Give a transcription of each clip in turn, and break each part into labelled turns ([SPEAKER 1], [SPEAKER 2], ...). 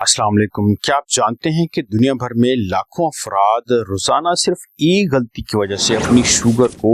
[SPEAKER 1] अस्सलाम वालेकुम। क्या आप जानते हैं कि दुनिया भर में लाखों अफराद रोजाना सिर्फ एक गलती की वजह से अपनी शुगर को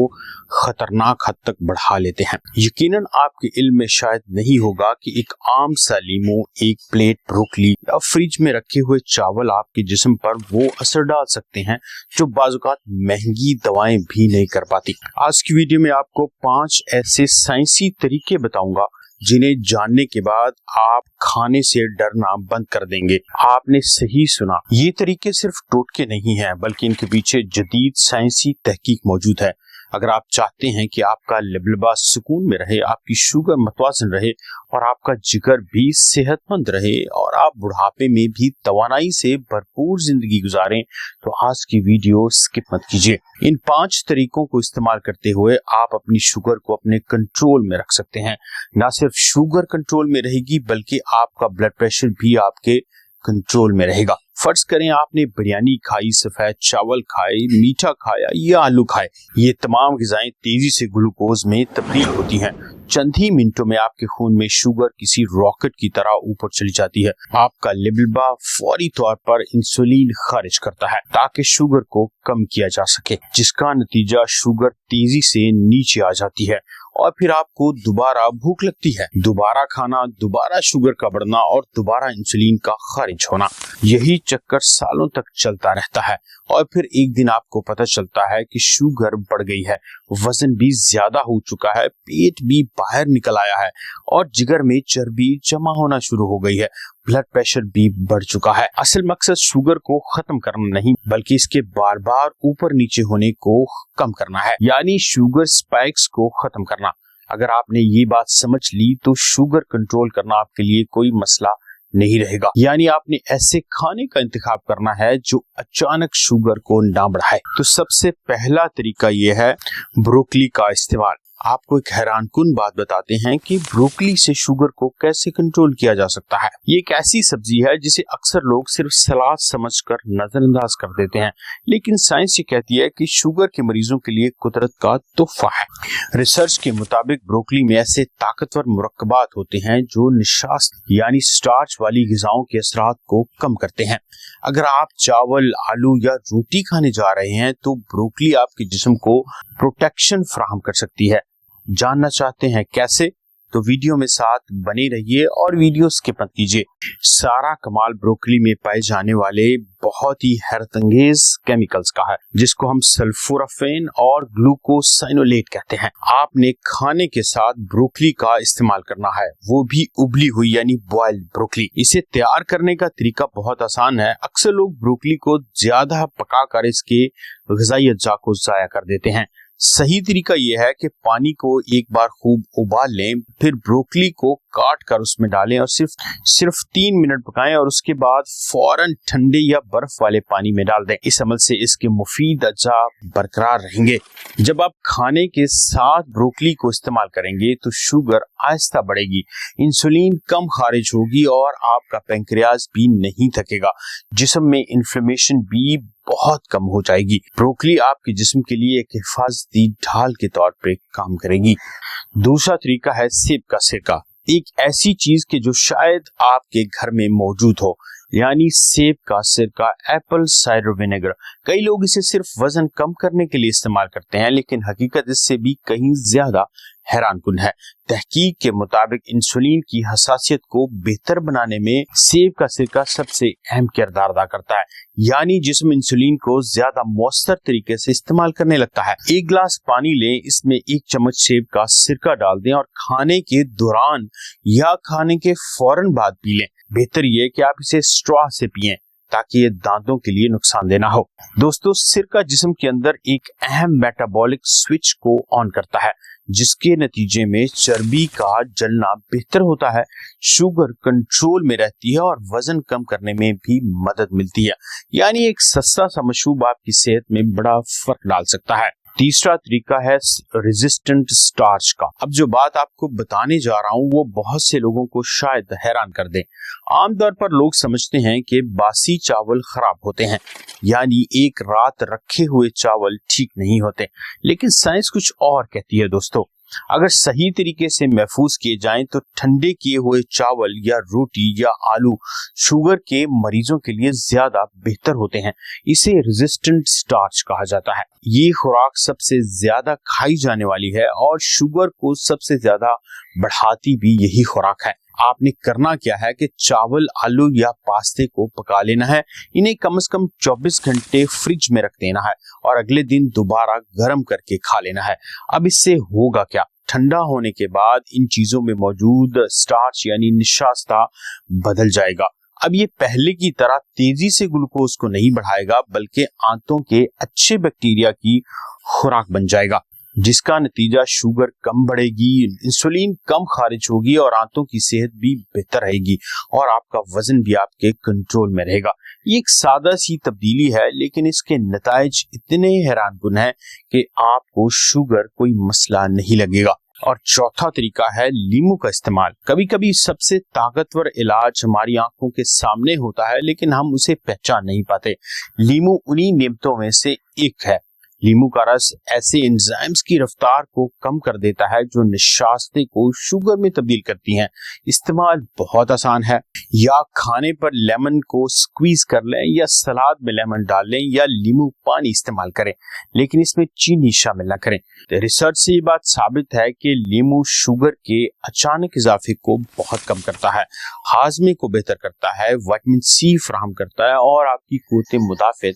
[SPEAKER 1] खतरनाक हद तक बढ़ा लेते हैं। यकीनन आपके इल्म में शायद नहीं होगा कि एक आम सा लीमू, एक प्लेट ब्रोकली या फ्रिज में रखे हुए चावल आपके जिस्म पर वो असर डाल सकते हैं जो बाज़-औक़ात महंगी दवाएं भी नहीं कर पाती। आज की वीडियो में आपको 5 ऐसे साइंसी तरीके बताऊंगा जिन्हें जानने के बाद आप खाने से डरना बंद कर देंगे। आपने सही सुना, ये तरीके सिर्फ टोटके नहीं हैं, बल्कि इनके पीछे जदीद साइंसी तहकीक मौजूद है। अगर आप चाहते हैं कि आपका लबलबा सुकून में रहे, आपकी शुगर मतवाजन रहे और आपका जिगर भी सेहतमंद रहे और आप बुढ़ापे में भी तवानाई से भरपूर जिंदगी गुजारें, तो आज की वीडियो स्किप मत कीजिए। इन 5 तरीकों को इस्तेमाल करते हुए आप अपनी शुगर को अपने कंट्रोल में रख सकते हैं। ना सिर्फ शुगर कंट्रोल में रहेगी, बल्कि आपका ब्लड प्रेशर भी आपके कंट्रोल में रहेगा। फर्ज करें आपने बिरयानी खाई, सफेद चावल खाए, मीठा खाया या आलू खाए। ये तमाम ग़िज़ाएं तेजी से ग्लूकोज में तब्दील होती हैं। चंद ही मिनटों में आपके खून में शुगर किसी रॉकेट की तरह ऊपर चली जाती है। आपका लबलबा फौरी तौर पर इंसुलिन खारिज करता है ताकि शुगर को कम किया जा सके, जिसका नतीजा शुगर तेजी से नीचे आ जाती है और फिर आपको दोबारा भूख लगती है। दोबारा खाना, दोबारा शुगर का बढ़ना और दोबारा इंसुलिन का खारिज होना, यही चक्कर सालों तक चलता रहता है। और फिर एक दिन आपको पता चलता है कि शुगर बढ़ गई है, वजन भी ज्यादा हो चुका है, पेट भी बाहर निकल आया है और जिगर में चर्बी जमा होना शुरू हो गई है, ब्लड प्रेशर भी बढ़ चुका है। असल मकसद शुगर को खत्म करना नहीं, बल्कि इसके बार बार ऊपर नीचे होने को कम करना है, यानी शुगर स्पाइक्स को खत्म करना। अगर आपने ये बात समझ ली तो शुगर कंट्रोल करना आपके लिए कोई मसला नहीं रहेगा। यानी आपने ऐसे खाने का इंतखाब करना है जो अचानक शुगर को ना बढ़ाए। तो सबसे पहला तरीका ये है ब्रोकली का इस्तेमाल। आपको एक हैरानकुन बात बताते हैं कि ब्रोकली से शुगर को कैसे कंट्रोल किया जा सकता है। ये एक ऐसी सब्जी है जिसे अक्सर लोग सिर्फ सलाद समझकर नजरअंदाज कर देते हैं, लेकिन साइंस ये कहती है कि शुगर के मरीजों के लिए कुदरत का तोहफा है। रिसर्च के मुताबिक ब्रोकली में ऐसे ताकतवर मुरक्कबात होते हैं जो निशास्त यानी स्टार्च वाली ग़िज़ाओं के असरात को कम करते हैं। अगर आप चावल, आलू या रोटी खाने जा रहे हैं तो ब्रोकली आपके जिस्म को प्रोटेक्शन फराहम कर सकती है। जानना चाहते हैं कैसे? तो वीडियो में साथ बने रहिए और वीडियो स्किप मत कीजिए। सारा कमाल ब्रोकली में पाए जाने वाले बहुत ही हैरतअंगेज केमिकल्स का है, जिसको हम सल्फोराफेन और ग्लूकोसाइनोलेट कहते हैं। आपने खाने के साथ ब्रोकली का इस्तेमाल करना है, वो भी उबली हुई यानी बॉइल्ड ब्रोकली। इसे तैयार करने का तरीका बहुत आसान है। अक्सर लोग ब्रोकली को ज्यादा पकाकर इसके ग़िज़ाई अज्जा को ज़ाया कर देते हैं। सही तरीका यह है कि पानी को एक बार खूब उबाल लें, फिर ब्रोकली को काट कर उसमें डालें और सिर्फ 3 मिनट पकाएं और उसके बाद फौरन ठंडे या बर्फ वाले पानी में डाल दें। इस अमल से इसके मुफीद अज्जा बरकरार रहेंगे। जब आप खाने के साथ ब्रोकली को इस्तेमाल करेंगे तो शुगर आहिस्ता बढ़ेगी, इंसुलिन कम खारिज होगी और आपका पैंक्रियाज भी नहीं थकेगा। जिस्म में इन्फ्लेमेशन भी बहुत कम हो जाएगी। ब्रोकली आपके जिस्म के लिए एक हिफाजती ढाल के तौर पे काम करेगी। दूसरा तरीका है सेब का सिरका। एक ऐसी चीज के जो शायद आपके घर में मौजूद हो, यानी सेब का सिरका, एप्पल साइडर विनेगर। कई लोग इसे सिर्फ वजन कम करने के लिए इस्तेमाल करते हैं, लेकिन हकीकत इससे भी कहीं ज्यादा हैरानकुन है। तहकीक के मुताबिक इंसुलिन की हसासियत को बेहतर बनाने में सेब का सिरका सबसे अहम किरदार अदा करता है, यानी जिस्म इंसुलिन को ज्यादा मौसर तरीके से इस्तेमाल करने लगता है। 1 गिलास पानी लें, इसमें 1 चम्मच सेब का सिरका डाल दें और खाने के दौरान या खाने के फौरन बाद पी लें। बेहतर यह कि आप इसे स्ट्रॉ से पिएं ताकि ये दांतों के लिए नुकसानदेह ना हो। दोस्तों, सिरका जिस्म के अंदर एक अहम मेटाबॉलिक स्विच को ऑन करता है, जिसके नतीजे में चर्बी का जलना बेहतर होता है, शुगर कंट्रोल में रहती है और वजन कम करने में भी मदद मिलती है। यानी एक सस्ता सा मशरूब आपकी सेहत में बड़ा फर्क डाल सकता है। तीसरा तरीका है रेजिस्टेंट स्टार्च का। अब जो बात आपको बताने जा रहा हूँ वो बहुत से लोगों को शायद हैरान कर दे। आमतौर पर लोग समझते हैं कि बासी चावल खराब होते हैं, यानी एक रात रखे हुए चावल ठीक नहीं होते, लेकिन साइंस कुछ और कहती है दोस्तों। अगर सही तरीके से महफूज किए जाएं तो ठंडे किए हुए चावल या रोटी या आलू शुगर के मरीजों के लिए ज्यादा बेहतर होते हैं। इसे रेजिस्टेंट स्टार्च कहा जाता है। ये खुराक सबसे ज्यादा खाई जाने वाली है और शुगर को सबसे ज्यादा बढ़ाती भी यही खुराक है। आपने करना क्या है कि चावल, आलू या पास्ते को पका लेना है, इन्हें कम से कम 24 घंटे फ्रिज में रख देना है और अगले दिन दोबारा गर्म करके खा लेना है। अब इससे होगा क्या? ठंडा होने के बाद इन चीजों में मौजूद स्टार्च यानी निशास्ता बदल जाएगा। अब ये पहले की तरह तेजी से ग्लूकोज को नहीं बढ़ाएगा, बल्कि आंतों के अच्छे बैक्टीरिया की खुराक बन जाएगा, जिसका नतीजा शुगर कम बढ़ेगी, इंसुलिन कम खारिज होगी और आंतों की सेहत भी बेहतर रहेगी और आपका वजन भी आपके कंट्रोल में रहेगा। ये एक सादा सी तब्दीली है, लेकिन इसके नताइज इतने हैरानकुन हैं कि आपको शुगर कोई मसला नहीं लगेगा। और चौथा तरीका है लीमू का इस्तेमाल। कभी कभी सबसे ताकतवर इलाज हमारी आंखों के सामने होता है, लेकिन हम उसे पहचान नहीं पाते। लीमू उन्हीं नेमतों में से एक है। लीमू का रस ऐसे एंजाइम्स की रफ्तार को कम कर देता है जो निशास्ते को शुगर में तब्दील करती हैं। इस्तेमाल बहुत आसान है। या खाने पर लेमन को स्क्वीज कर लें, या सलाद में लेमन डाल लें, या लीमू पानी इस्तेमाल करें, लेकिन इसमें चीनी शामिल न करें। रिसर्च से ये बात साबित है कि लीमू शुगर के अचानक इजाफे को बहुत कम करता है, हाजमे को बेहतर करता है, विटामिन सी फराहम करता है और आपकी कुव्वत मुदाफ़त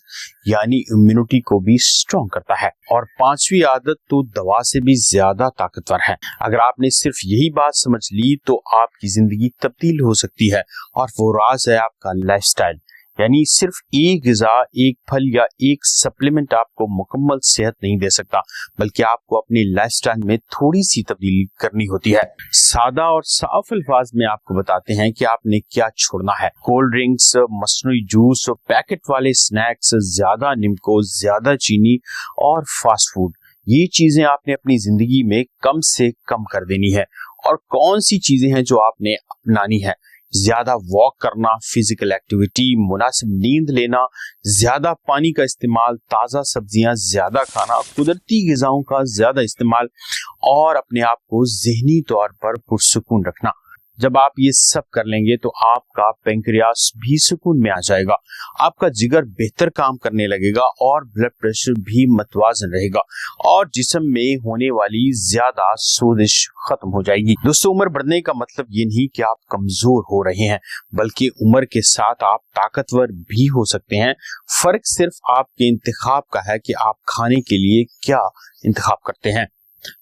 [SPEAKER 1] यानी इम्यूनिटी को भी स्ट्रॉन्ग करता है। और पांचवी आदत तो दवा से भी ज्यादा ताकतवर है। अगर आपने सिर्फ यही बात समझ ली तो आपकी जिंदगी तब्दील हो सकती है, और वो राज है आपका लाइफस्टाइल। यानी सिर्फ एक ग़िज़ा, एक फल या एक सप्लीमेंट आपको मुकम्मल सेहत नहीं दे सकता, बल्कि आपको अपनी लाइफस्टाइल में थोड़ी सी तब्दीली करनी होती है। सादा और साफ अल्फाज में आपको बताते हैं कि आपने क्या छोड़ना है। कोल्ड ड्रिंक्स, मसनूई जूस, पैकेट वाले स्नैक्स, ज्यादा निम्को, ज्यादा चीनी और फास्ट फूड, ये चीजें आपने अपनी जिंदगी में कम से कम कर देनी है। और कौन सी चीजें हैं जो आपने अपनानी है? ज्यादा वॉक करना, फिजिकल एक्टिविटी, मुनासिब नींद लेना, ज्यादा पानी का इस्तेमाल, ताज़ा सब्जियां ज्यादा खाना, कुदरती ग़िज़ाओं का ज्यादा इस्तेमाल और अपने आप को ज़हनी तौर पर पुरसुकून रखना। जब आप ये सब कर लेंगे तो आपका पेंक्रियास भी सुकून में आ जाएगा, आपका जिगर बेहतर काम करने लगेगा और ब्लड प्रेशर भी मतवाजन रहेगा और जिस्म में होने वाली ज्यादा सोजिश खत्म हो जाएगी। दोस्तों, उम्र बढ़ने का मतलब ये नहीं कि आप कमजोर हो रहे हैं, बल्कि उम्र के साथ आप ताकतवर भी हो सकते हैं। फर्क सिर्फ आपके इंतखाब का है कि आप खाने के लिए क्या इंतखाब करते हैं।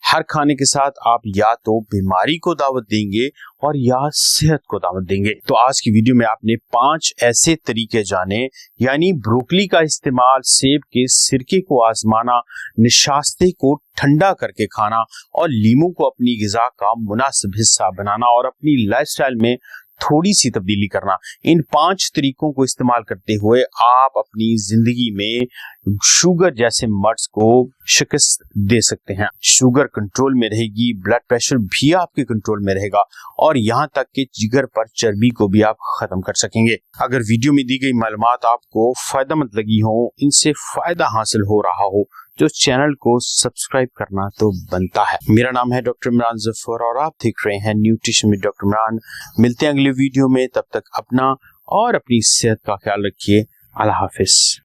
[SPEAKER 1] हर खाने के साथ आप या तो बीमारी को दावत देंगे और या सेहत को दावत देंगे। तो आज की वीडियो में आपने 5 ऐसे तरीके जाने, यानी ब्रोकली का इस्तेमाल, सेब के सिरके को आजमाना, निशास्ते को ठंडा करके खाना और लीमू को अपनी ग़िज़ा का मुनासिब हिस्सा बनाना और अपनी लाइफस्टाइल में थोड़ी सी तब्दीली करना। इन 5 तरीकों को इस्तेमाल करते हुए आप अपनी जिंदगी में शुगर जैसे मर्ज को शिकस्त दे सकते हैं। शुगर कंट्रोल में रहेगी, ब्लड प्रेशर भी आपके कंट्रोल में रहेगा और यहाँ तक कि जिगर पर चर्बी को भी आप खत्म कर सकेंगे। अगर वीडियो में दी गई मालूमात आपको फायदेमंद लगी हो, इनसे फायदा हासिल हो रहा हो, तो चैनल को सब्सक्राइब करना तो बनता है। मेरा नाम है डॉक्टर इमरान जफर और आप देख रहे हैं न्यूट्रिशन विद डॉक्टर इमरान। मिलते हैं अगले वीडियो में, तब तक अपना और अपनी सेहत का ख्याल रखिए। अल्लाह हाफिज।